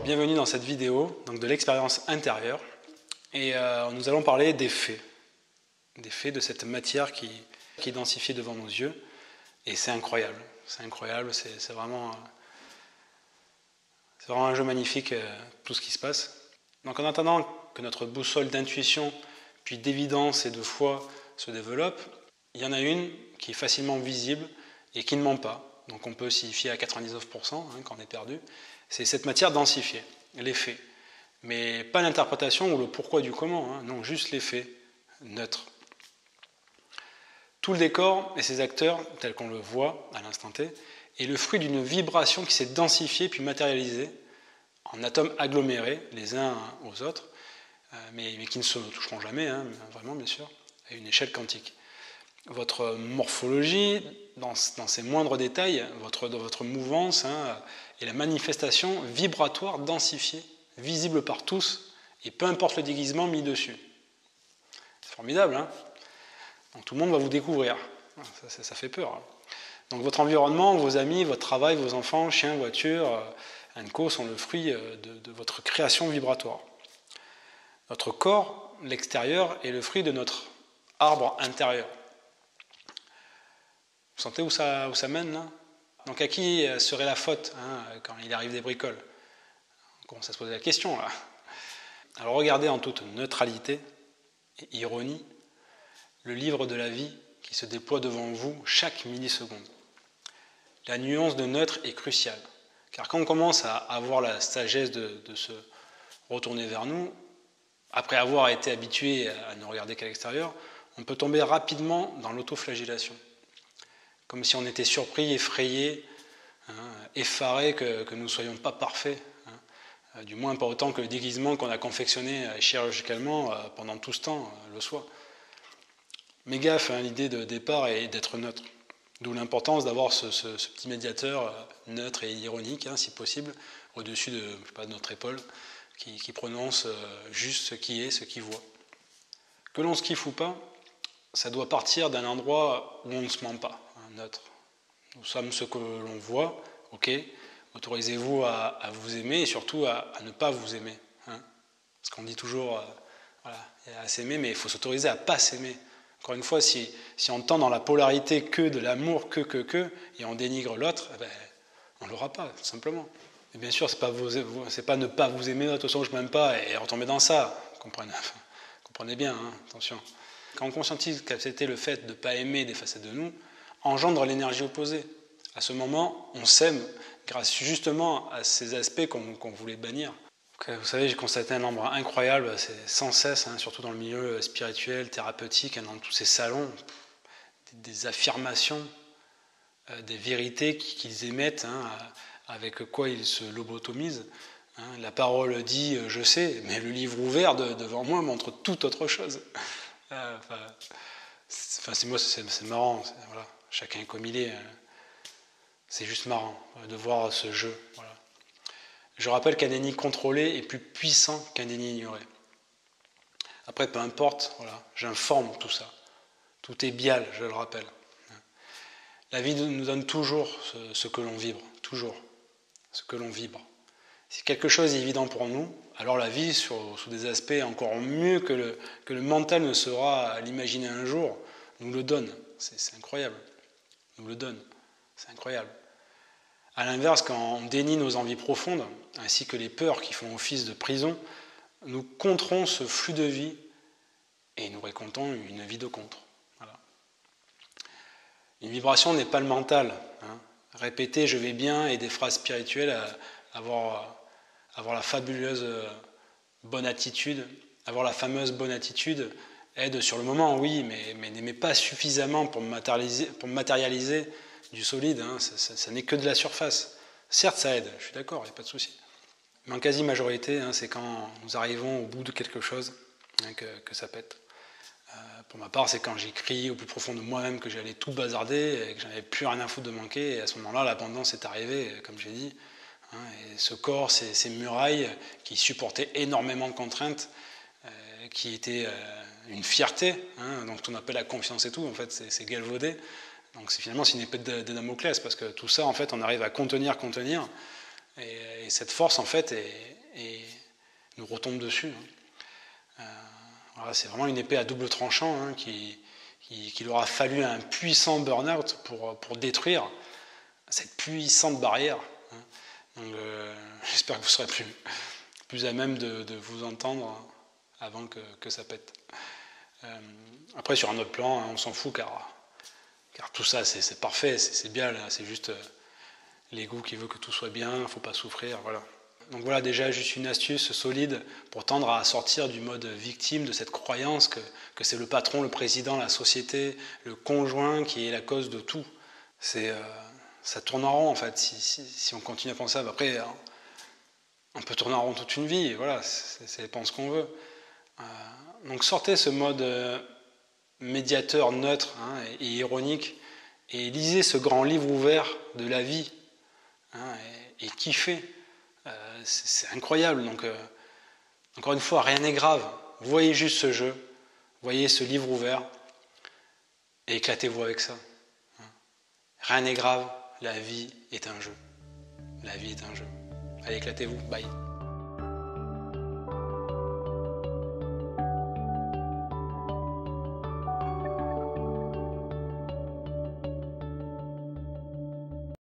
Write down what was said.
bienvenue dans cette vidéo donc de l'expérience intérieure et nous allons parler des faits de cette matière qui est densifiée devant nos yeux et c'est incroyable, c'est vraiment un jeu magnifique tout ce qui se passe. Donc en attendant que notre boussole d'intuition puis d'évidence et de foi se développe, il y en a une qui est facilement visible et qui ne ment pas. Donc on peut s'y fier à 99% quand on est perdu. C'est cette matière densifiée, les faits. Mais pas l'interprétation ou le pourquoi du comment, non, juste les faits, neutres. Tout le décor et ses acteurs, tels qu'on le voit à l'instant T, est le fruit d'une vibration qui s'est densifiée puis matérialisée en atomes agglomérés les uns aux autres, mais qui ne se toucheront jamais, vraiment bien sûr, à une échelle quantique. Votre morphologie, dans ses moindres détails, votre mouvance est la manifestation vibratoire densifiée, visible par tous, et peu importe le déguisement mis dessus. C'est formidable, hein ? Donc tout le monde va vous découvrir. Ça fait peur. Donc votre environnement, vos amis, votre travail, vos enfants, chiens, voitures, &co sont le fruit de votre création vibratoire. Notre corps, l'extérieur, est le fruit de notre arbre intérieur. Vous sentez où ça mène là ? Donc à qui serait la faute quand il arrive des bricoles ? On commence à se poser la question là. Alors regardez en toute neutralité et ironie le livre de la vie qui se déploie devant vous chaque milliseconde. La nuance de neutre est cruciale, car quand on commence à avoir la sagesse de se retourner vers nous, après avoir été habitué à ne regarder qu'à l'extérieur, on peut tomber rapidement dans l'autoflagellation. Comme si on était surpris, effrayé, effaré que nous ne soyons pas parfaits, du moins pas autant que le déguisement qu'on a confectionné chirurgicalement pendant tout ce temps le soit. Mais gaffe, l'idée de départ est d'être neutre, d'où l'importance d'avoir ce petit médiateur neutre et ironique, si possible, au-dessus de notre épaule, qui prononce juste ce qui est, ce qui voit. Que l'on se kiffe ou pas, ça doit partir d'un endroit où on ne se ment pas, neutre. Nous sommes ce que l'on voit, ok, autorisez-vous à vous aimer et surtout à ne pas vous aimer. Parce qu'on dit toujours, il y a à s'aimer, mais il faut s'autoriser à ne pas s'aimer. Encore une fois, si on tend dans la polarité que de l'amour, et on dénigre l'autre, on ne l'aura pas, tout simplement. Et bien sûr, c'est pas ne pas vous aimer, de toute façon je ne m'aime pas, et retomber dans ça, comprenez bien, attention. Quand on conscientise qu'accepter le fait de ne pas aimer des facettes de nous, engendre l'énergie opposée. À ce moment, on s'aime grâce justement à ces aspects qu'on voulait bannir. Vous savez, j'ai constaté un nombre incroyable, c'est sans cesse, surtout dans le milieu spirituel, thérapeutique, dans tous ces salons, des affirmations, des vérités qu'ils émettent, avec quoi ils se lobotomisent. La parole dit « je sais », mais le livre ouvert devant moi montre tout autre chose. C'est marrant, voilà. Chacun est comme il est. C'est juste marrant de voir ce jeu. Voilà. Je rappelle qu'un déni contrôlé est plus puissant qu'un déni ignoré. Après, peu importe, j'informe tout ça. Tout est bial, je le rappelle. La vie nous donne toujours ce que l'on vibre, toujours ce que l'on vibre. Si quelque chose est évident pour nous, alors la vie, sous des aspects encore mieux que le mental ne saura à l'imaginer un jour, nous le donne. C'est incroyable. Nous le donne. C'est incroyable. A l'inverse, quand on dénie nos envies profondes, ainsi que les peurs qui font office de prison, nous controns ce flux de vie et nous récoltons une vie de contre. Voilà. Une vibration n'est pas le mental. Répéter « je vais bien » et des phrases spirituelles, avoir la fabuleuse bonne attitude, avoir la fameuse bonne attitude aide sur le moment, oui, mais n'aimez pas suffisamment pour matérialiser du solide, ça n'est que de la surface. Certes, ça aide, je suis d'accord, il n'y a pas de souci. Mais en quasi-majorité, c'est quand nous arrivons au bout de quelque chose que ça pète. Pour ma part, c'est quand j'écris au plus profond de moi-même que j'allais tout bazarder et que j'avais plus rien à foutre de manquer. Et à ce moment-là, l'abondance est arrivée, comme j'ai dit. Et ce corps, ces murailles qui supportaient énormément de contraintes, qui étaient une fierté, donc on appelle la confiance et tout, en fait, c'est galvaudé. Donc finalement, c'est une épée de Damoclès, parce que tout ça, en fait, on arrive à contenir, Et cette force, en fait, nous retombe dessus. Voilà, c'est vraiment une épée à double tranchant qu'il aura fallu un puissant burn-out pour détruire cette puissante barrière. Donc, j'espère que vous serez plus à même de vous entendre avant que ça pète. Après, sur un autre plan, on s'en fout car tout ça, c'est parfait, c'est bien, c'est juste l'ego qui veut que tout soit bien, il ne faut pas souffrir, voilà. Donc voilà déjà juste une astuce solide pour tendre à sortir du mode victime, de cette croyance que c'est le patron, le président, la société, le conjoint qui est la cause de tout. Ça tourne en rond en fait, si on continue à penser ça. Après, on peut tourner en rond toute une vie, et voilà, ça dépend ce qu'on veut. Donc sortez ce mode médiateur neutre et ironique, et lisez ce grand livre ouvert de la vie, et kiffez. C'est incroyable. Donc, encore une fois, rien n'est grave. Voyez juste ce jeu, voyez ce livre ouvert, et éclatez-vous avec ça. Rien n'est grave, la vie est un jeu. La vie est un jeu. Allez, éclatez-vous, bye.